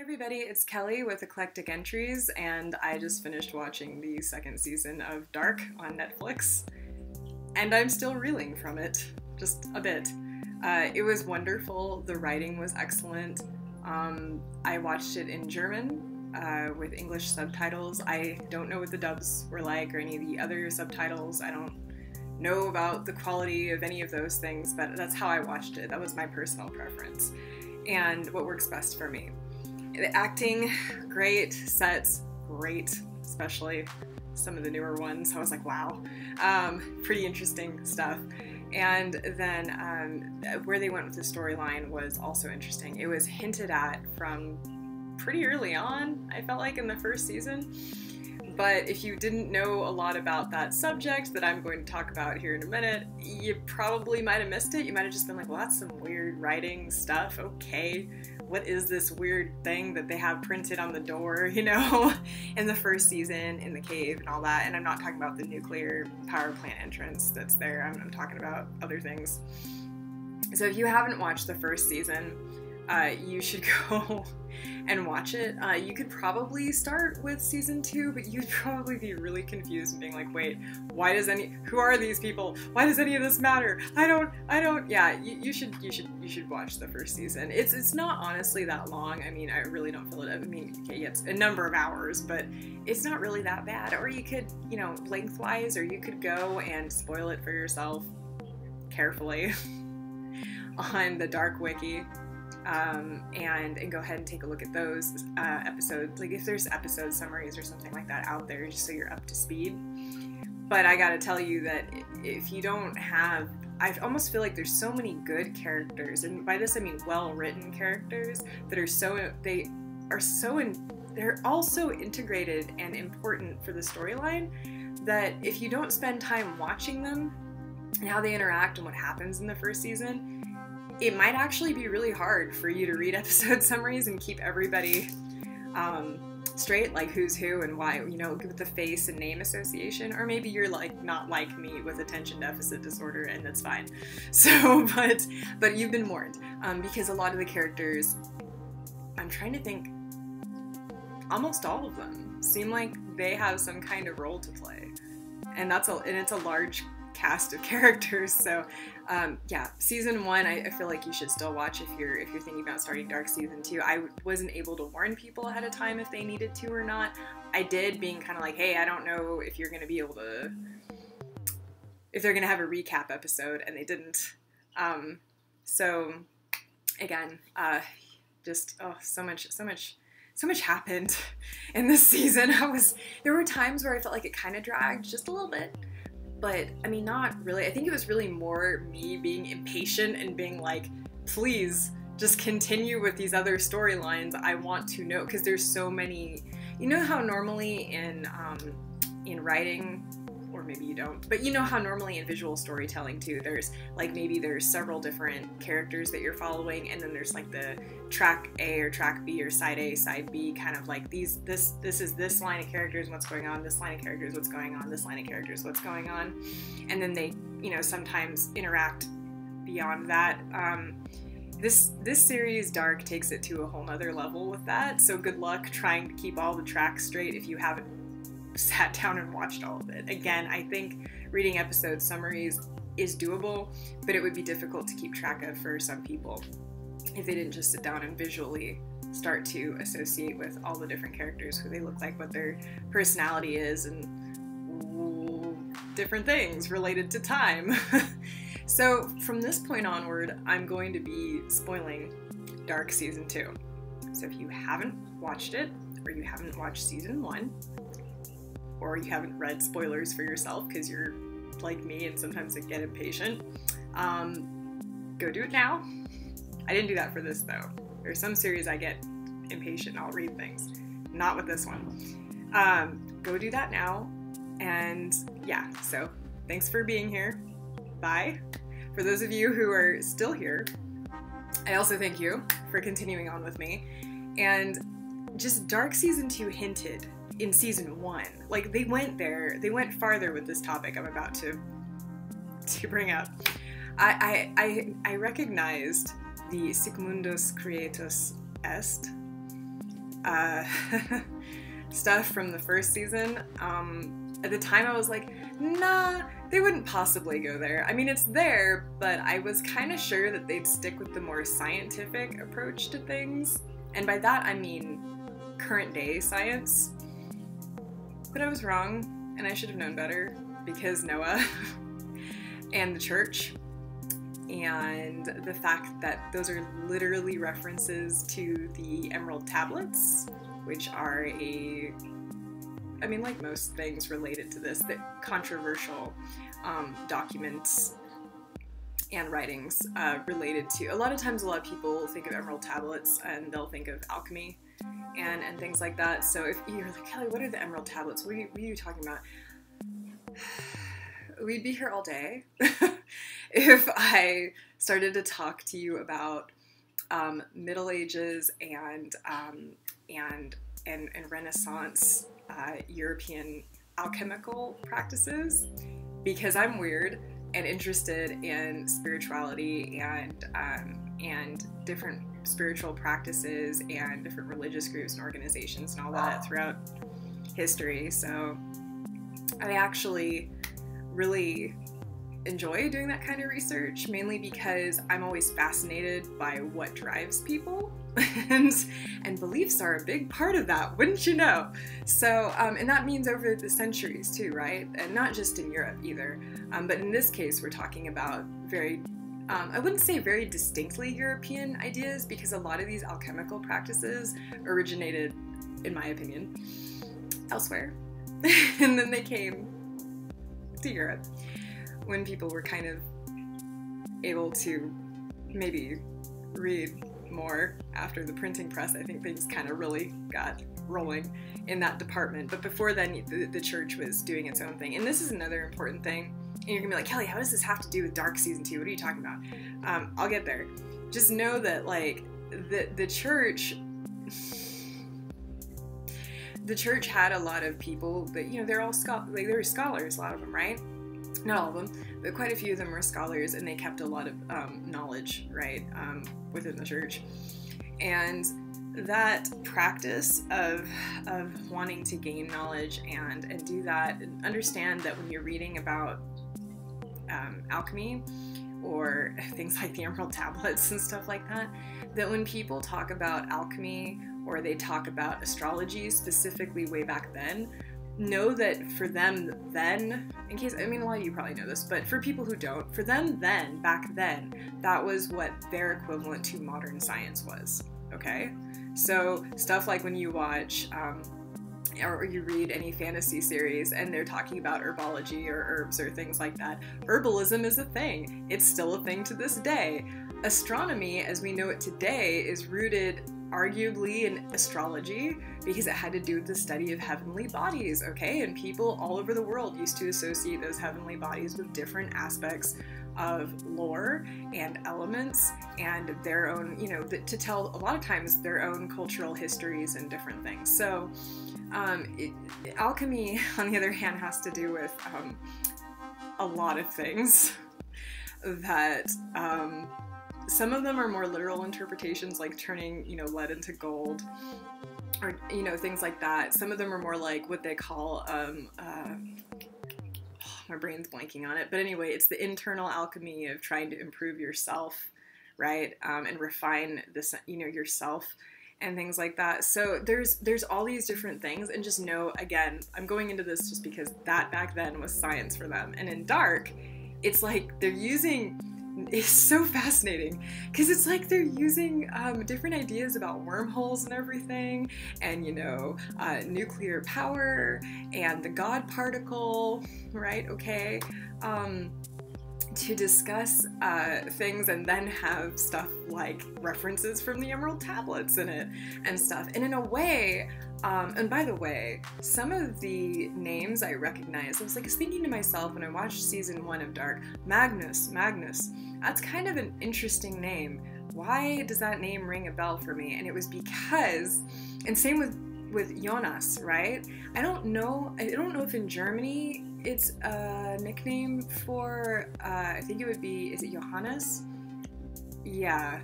Everybody, it's Kelly with Eclectic Entries, and I just finished watching the second season of Dark on Netflix, and I'm still reeling from it, just a bit. It was wonderful, the writing was excellent. I watched it in German with English subtitles. I don't know what the dubs were like or any of the other subtitles. I don't know about the quality of any of those things, but that's how I watched it. That was my personal preference and what works best for me. The acting, great. Sets, great, especially some of the newer ones. I was like, wow, pretty interesting stuff. And then where they went with the storyline was also interesting. It was hinted at from pretty early on, I felt like, in the first season. But if you didn't know a lot about that subject that I'm going to talk about here in a minute, you probably might have missed it. You might have just been like, well, that's some weird writing stuff. Okay, what is this weird thing that they have printed on the door, you know, in the first season, in the cave and all that. And I'm not talking about the nuclear power plant entrance that's there. I'm talking about other things. So if you haven't watched the first season, you should go and watch it. You could probably start with season 2, but you'd probably be really confused and being like, wait, who are these people? Why does any of this matter? I don't, yeah, you should watch the first season. It's not honestly that long. I mean, I really don't feel it. I mean, okay, it's a number of hours, but it's not really that bad. Or you could, you know, lengthwise, or you could go and spoil it for yourself carefully on the Dark Wiki. And go ahead and take a look at those episodes, like if there's episode summaries or something like that out there, just so you're up to speed. But I gotta tell you that if you don't have, I almost feel like there's so many good characters, and by this I mean well-written characters that are they're all so integrated and important for the storyline that if you don't spend time watching them and how they interact and what happens in the first season, it might actually be really hard for you to read episode summaries and keep everybody straight, like who's who and why, you know, with the face and name association. Or maybe you're like not like me with attention deficit disorder, and that's fine. So, but you've been warned, because a lot of the characters, I'm trying to think, almost all of them seem like they have some kind of role to play, and it's a large cast of characters. So yeah, season 1 I feel like you should still watch if you're thinking about starting Dark season 2. I wasn't able to warn people ahead of time if they needed to or not. I did, being kind of like, hey, I don't know if you're going to be able to, if they're going to have a recap episode, and they didn't. So again, just so much happened in this season. There were times where I felt like it kind of dragged just a little bit. But, I mean, not really. I think it was really more me being impatient and being like, please, just continue with these other storylines. I want to know, because there's so many. You know how normally in writing, or maybe you don't, but you know how normally in visual storytelling too, there's several different characters that you're following, and then there's like the track A or track B or side A, side B, kind of like this is this line of characters, what's going on, this line of characters, what's going on, this line of characters, what's going on, and then they, you know, sometimes interact beyond that. This series, Dark, takes it to a whole nother level with that, so good luck trying to keep all the tracks straight if you haven't sat down and watched all of it. Again, I think reading episode summaries is doable, but it would be difficult to keep track of for some people if they didn't just sit down and visually start to associate with all the different characters, who they look like, what their personality is, and different things related to time. So from this point onward, I'm going to be spoiling Dark season 2. So if you haven't watched it, or you haven't watched season 1, or you haven't read spoilers for yourself because you're like me and sometimes I get impatient, go do it now. I didn't do that for this though. There's some series I get impatient and I'll read things. Not with this one. Go do that now. And yeah, so thanks for being here. Bye. For those of you who are still here, I also thank you for continuing on with me. And just Dark season 2 hinted in season 1. Like, they went farther with this topic I'm about to bring up. I recognized the Sigmundus Creatus Est stuff from the first season. At the time I was like, nah, they wouldn't possibly go there. I mean, it's there, but I was kind of sure that they'd stick with the more scientific approach to things. And by that I mean current day science. But I was wrong, and I should have known better, because Noah and the church and the fact that those are literally references to the Emerald Tablets, which are I mean, like most things related to this, the controversial documents and writings related to, a lot of times a lot of people think of Emerald Tablets and they'll think of alchemy and things like that. So if you're like, Kelly, what are the Emerald Tablets? What are you talking about? We'd be here all day if I started to talk to you about Middle Ages and Renaissance European alchemical practices, because I'm weird and interested in spirituality and different spiritual practices and different religious groups and organizations and all that throughout history. So I actually really enjoy doing that kind of research, mainly because I'm always fascinated by what drives people, and beliefs are a big part of that, wouldn't you know? So, and that means over the centuries too, right? And not just in Europe either, but in this case we're talking about very, I wouldn't say very distinctly European ideas, because a lot of these alchemical practices originated, in my opinion, elsewhere, and then they came to Europe when people were kind of able to maybe read more after the printing press. I think things kind of really got rolling in that department. But before then, the church was doing its own thing. And this is another important thing. And you're gonna be like, Kelly, how does this have to do with Dark Season 2? What are you talking about? I'll get there. Just know that, like, the church had a lot of people that, you know, they're all they were scholars, a lot of them, right? Not all of them, but quite a few of them were scholars, and they kept a lot of knowledge, right, within the church. And that practice of wanting to gain knowledge and do that, and understand that when you're reading about alchemy or things like the Emerald Tablets and stuff like that, that when people talk about alchemy or they talk about astrology specifically way back then, know that for them then, in case, I mean, a lot of you probably know this, but for people who don't, for them then, back then, that was what their equivalent to modern science was, okay? So stuff like when you watch or you read any fantasy series and they're talking about herbology or herbs or things like that, herbalism is a thing. It's still a thing to this day. Astronomy, as we know it today, is rooted arguably in astrology, because it had to do with the study of heavenly bodies, okay? And people all over the world used to associate those heavenly bodies with different aspects of lore and elements and their own, you know, to tell a lot of times their own cultural histories and different things. So alchemy, on the other hand, has to do with a lot of things that some of them are more literal interpretations, like turning, you know, lead into gold, or, you know, things like that. Some of them are more like what they call, my brain's blanking on it, but anyway, it's the internal alchemy of trying to improve yourself, right, and refine this, you know, yourself and things like that. So there's all these different things, and just know, again, I'm going into this just because that back then was science for them. And in Dark, it's like they're using, it's so fascinating, because it's like they're using different ideas about wormholes and everything, and, you know, nuclear power and the God particle, right, okay, to discuss things, and then have stuff like references from the Emerald Tablets in it and stuff. And in a way, and by the way, some of the names I recognize. I was like thinking to myself when I watched season 1 of Dark, Magnus, that's kind of an interesting name. Why does that name ring a bell for me? And it was because, and same with Jonas, right? I don't know if in Germany it's a nickname for, I think it would be, is it Johannes? Yeah,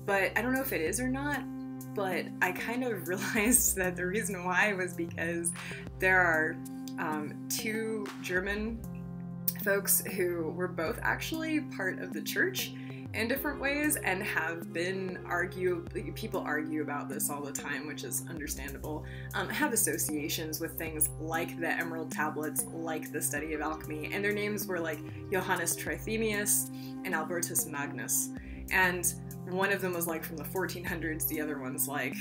but I don't know if it is or not. but I kind of realized that the reason why was because there are two German folks who were both actually part of the church in different ways and have been people argue about this all the time, which is understandable, have associations with things like the Emerald Tablets, like the study of alchemy, and their names were like Johannes Trithemius and Albertus Magnus. And one of them was like from the 1400s, the other one's like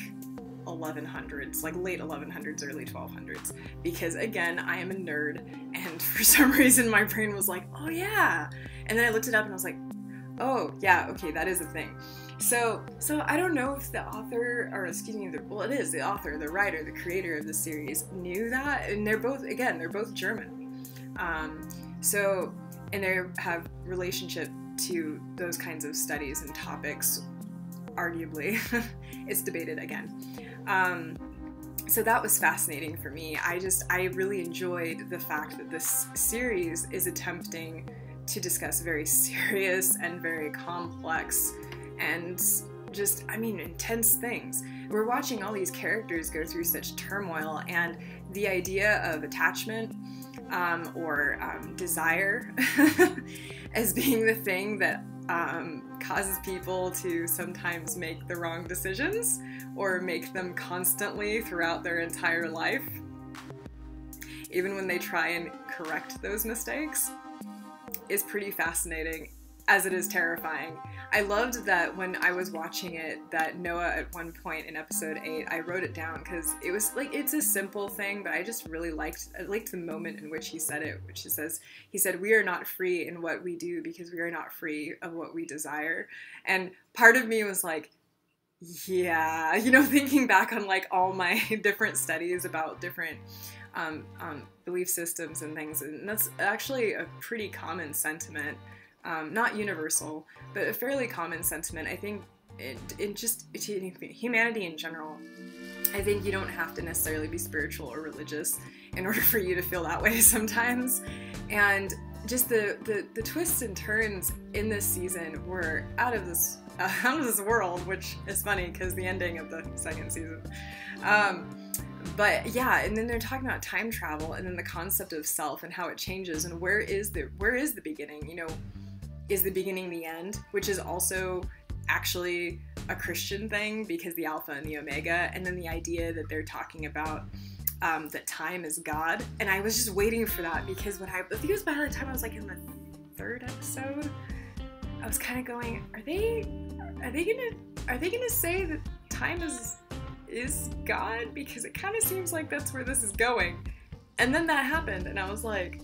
1100s, like late 1100s, early 1200s, because again, I am a nerd, and for some reason my brain was like, oh yeah, and then I looked it up and I was like, oh yeah, okay, that is a thing. So I don't know if the author, or excuse me, well, it is the author, the writer, the creator of the series knew that, and they're both German, and they have relationship to those kinds of studies and topics, arguably. It's debated again. So that was fascinating for me. I really enjoyed the fact that this series is attempting to discuss very serious and very complex and just, I mean, intense things. We're watching all these characters go through such turmoil, and the idea of attachment or desire as being the thing that causes people to sometimes make the wrong decisions or make them constantly throughout their entire life, even when they try and correct those mistakes, is pretty fascinating, as it is terrifying. I loved that when I was watching it, that Noah at one point in episode 8, I wrote it down because it was like, it's a simple thing, but I just really liked the moment in which he said it, which he said, we are not free in what we do because we are not free of what we desire. And part of me was like, yeah, you know, thinking back on like all my different studies about different belief systems and things, and that's actually a pretty common sentiment. Not universal, but a fairly common sentiment. I think humanity in general, I think you don't have to necessarily be spiritual or religious in order for you to feel that way sometimes. And just the twists and turns in this season were out of this world, which is funny because the ending of the second season. But yeah, and then they're talking about time travel and then the concept of self and how it changes and where is the beginning, you know. Is the beginning the end, which is also actually a Christian thing because the Alpha and the Omega, and then the idea that they're talking about that time is God. And I was just waiting for that because I think it was by the time I was like in the 3rd episode, I was kind of going, are they gonna say that time is God? Because it kind of seems like that's where this is going. And then that happened, and I was like,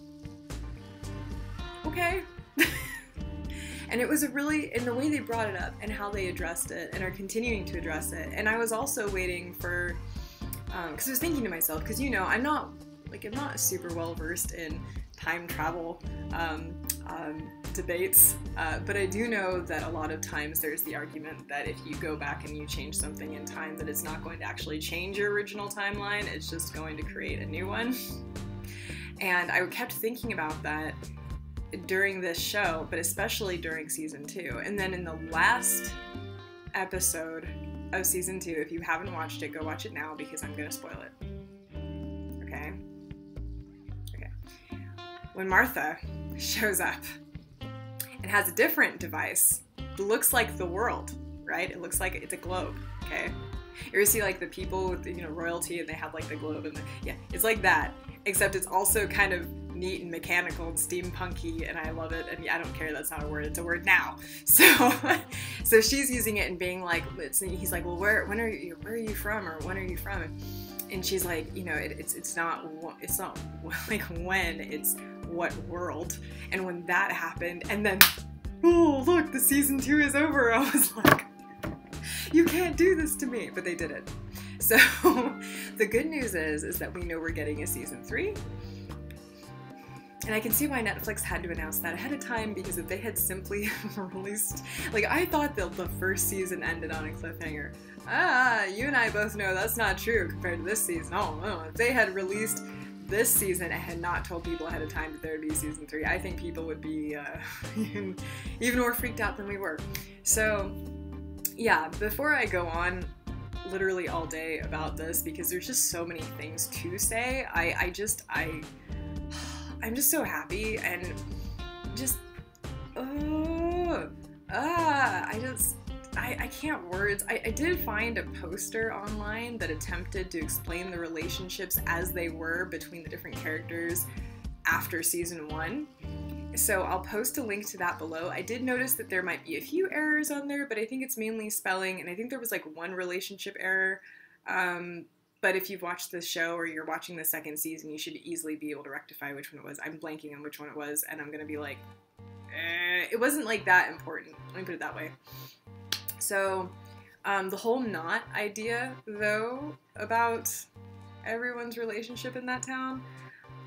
okay. And it was in the way they brought it up and how they addressed it and are continuing to address it. And I was also waiting for, because I was thinking to myself, because, you know, I'm not super well versed in time travel debates, but I do know that a lot of times there's the argument that if you go back and you change something in time, that it's not going to actually change your original timeline, it's just going to create a new one. And I kept thinking about that during this show, but especially during season 2. And then in the last episode of season 2, if you haven't watched it, go watch it now because I'm gonna spoil it. Okay? When Martha shows up and has a different device, it looks like the world, right? It looks like it's a globe, okay? You ever see like the people with the, you know, royalty and they have like the globe and yeah, it's like that, except it's also kind of neat and mechanical and steampunky, and I love it. And I don't care, that's not a word, it's a word now. So she's using it and being like, he's like, well, where are you from, or when are you from? And she's like, you know, it's not like when, it's what world. And when that happened, and then, oh look, the season 2 is over, I was like, you can't do this to me, but they did it. So the good news is that we know we're getting a season 3. And I can see why Netflix had to announce that ahead of time, because if they had simply released, like, I thought that the first season ended on a cliffhanger. You and I both know that's not true compared to this season. Oh no, if they had released this season and had not told people ahead of time that there would be season 3, I think people would be even more freaked out than we were. So yeah, before I go on, literally all day about this because there's just so many things to say. I'm just so happy and just I can't words. I did find a poster online that attempted to explain the relationships as they were between the different characters after season 1. So I'll post a link to that below. I did notice that there might be a few errors on there, but I think it's mainly spelling, and I think there was like one relationship error. But if you've watched the show or you're watching the second season, you should easily be able to rectify which one it was. I'm blanking on which one it was, and I'm gonna be like, it wasn't like that important. Let me put it that way. So the whole knot idea, though, about everyone's relationship in that town,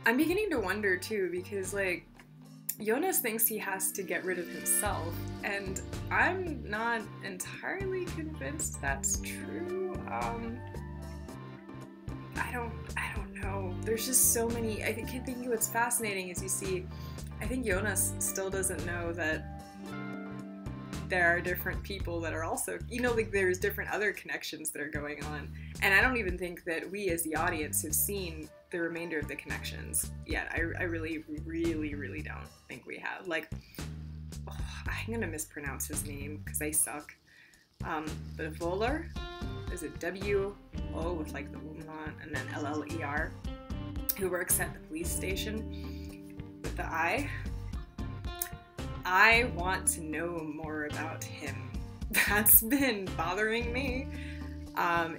I'm beginning to wonder too, because like Jonas thinks he has to get rid of himself, and I'm not entirely convinced that's true. I don't know. There's just so many. I think what's fascinating is you see, I think Jonas still doesn't know that there are different people that are also, you know, like there's different other connections that are going on. And I don't even think that we as the audience have seen the remainder of the connections yet. I really, really, really don't think we have. Like, oh, I'm gonna mispronounce his name because I suck. But Voller, is it W-O with like the umlaut and then L-L-E-R, who works at the police station with the I. I want to know more about him. That's been bothering me.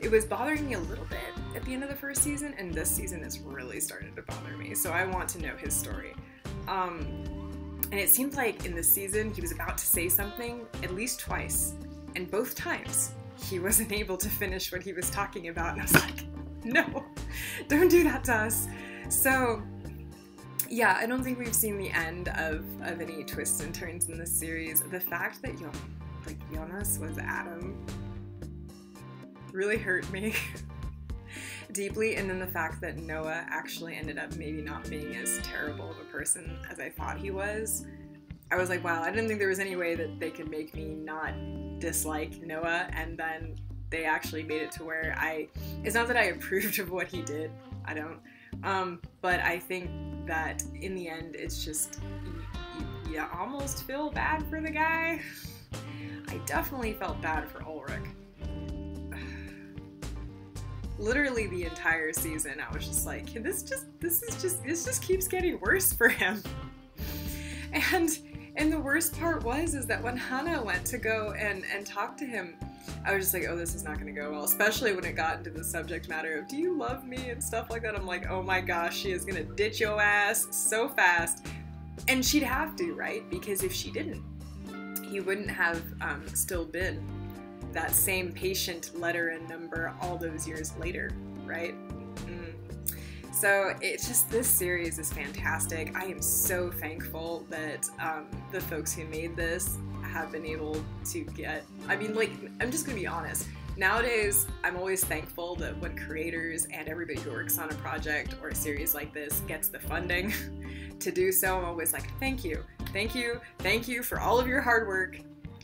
It was bothering me a little bit at the end of the first season, and this season it's really started to bother me. So I want to know his story. And it seemed like in this season he was about to say something at least twice, and both times he wasn't able to finish what he was talking about, and I was like, no, don't do that to us. So yeah, I don't think we've seen the end of any twists and turns in this series. The fact that Jonas was Adam really hurt me deeply, and then the fact that Noah actually ended up maybe not being as terrible of a person as I thought he was. I was like, wow, I didn't think there was any way that they could make me not dislike Noah, and then they actually made it to where it's not that I approved of what he did, I don't. But I think that in the end, it's just, you almost feel bad for the guy. I definitely felt bad for Ulrich. Literally the entire season, I was just like, this just keeps getting worse for him. And the worst part is that when Hannah went to go and talk to him, I was just like, oh, this is not going to go well, especially when it got into the subject matter of, do you love me, and stuff like that. I'm like, oh my gosh, she is going to ditch your ass so fast. And she'd have to, right? Because if she didn't, he wouldn't have still been that same patient letter and number all those years later, right? So it's just, this series is fantastic. I am so thankful that the folks who made this have been able to get, I mean, like, I'm just gonna be honest. Nowadays, I'm always thankful that when creators and everybody who works on a project or a series like this gets the funding to do so. I'm always like, thank you, thank you, thank you for all of your hard work.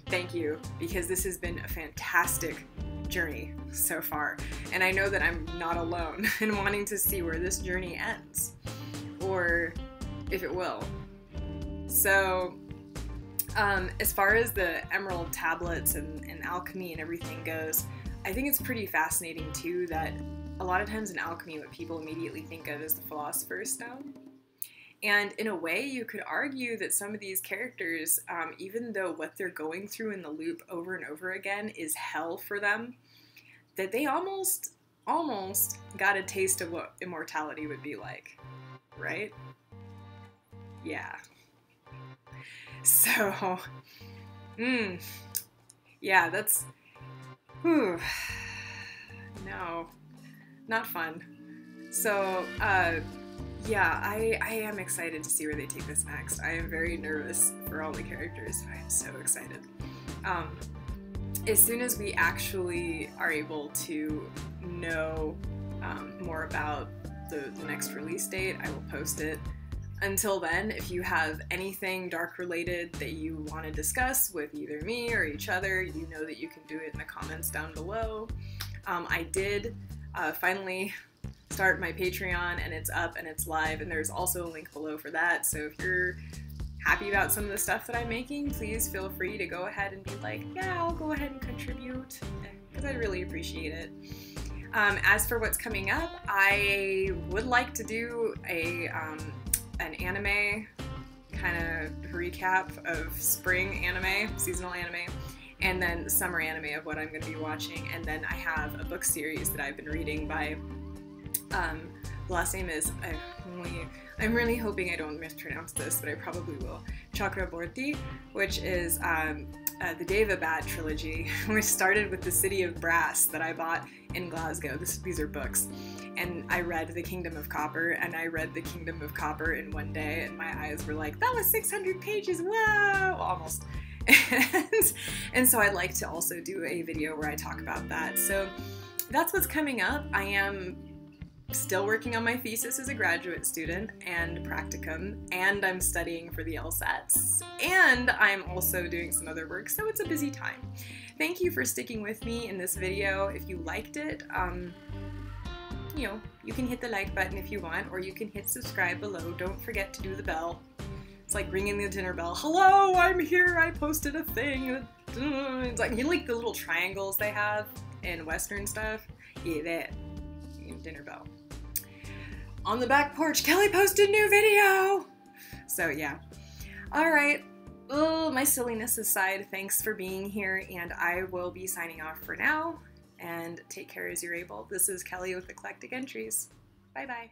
Thank you, because this has been a fantastic journey so far, and I know that I'm not alone in wanting to see where this journey ends, or if it will. So as far as the emerald tablets and alchemy and everything goes, I think it's pretty fascinating too that a lot of times in alchemy what people immediately think of is the Philosopher's Stone. And in a way, you could argue that some of these characters, even though what they're going through in the loop over and over again is hell for them, that they almost got a taste of what immortality would be like, right? Yeah. So, yeah, that's, no, not fun. So, yeah, I am excited to see where they take this next. I am very nervous for all the characters, but I'm so excited. As soon as we actually are able to know more about the next release date, I will post it. Until then, if you have anything dark related that you want to discuss with either me or each other, you know that you can do it in the comments down below. I did finally start my Patreon, and it's up and it's live, and there's also a link below for that. So if you're happy about some of the stuff that I'm making, please feel free to go ahead and be like, yeah, I'll go ahead and contribute, because I'd really appreciate it. As for what's coming up, I would like to do an anime kind of recap of spring anime, seasonal anime, and then summer anime of what I'm going to be watching. And then I have a book series that I've been reading by, the last name is, I'm really hoping I don't mispronounce this, but I probably will, Chakraborty, which is the Deva Bad trilogy, which started with The City of Brass that I bought in Glasgow. These are books. And I read The Kingdom of Copper, and I read The Kingdom of Copper in one day, and my eyes were like, that was 600 pages, whoa, almost. And so I'd like to also do a video where I talk about that. So that's what's coming up. I am still working on my thesis as a graduate student and practicum, and I'm studying for the LSATs, and I'm also doing some other work, so it's a busy time. Thank you for sticking with me in this video. If you liked it, you know, you can hit the like button if you want, or you can hit subscribe below. Don't forget to do the bell. It's like ringing the dinner bell. Hello, I'm here, I posted a thing. It's like, you know, like the little triangles they have in Western stuff? Yeah, that. Dinner bell. On the back porch, Kelly posted new video! So yeah. Alright. Oh, my silliness aside, thanks for being here, and I will be signing off for now. And take care as you're able. This is Kelly with Eclectic Entries. Bye bye.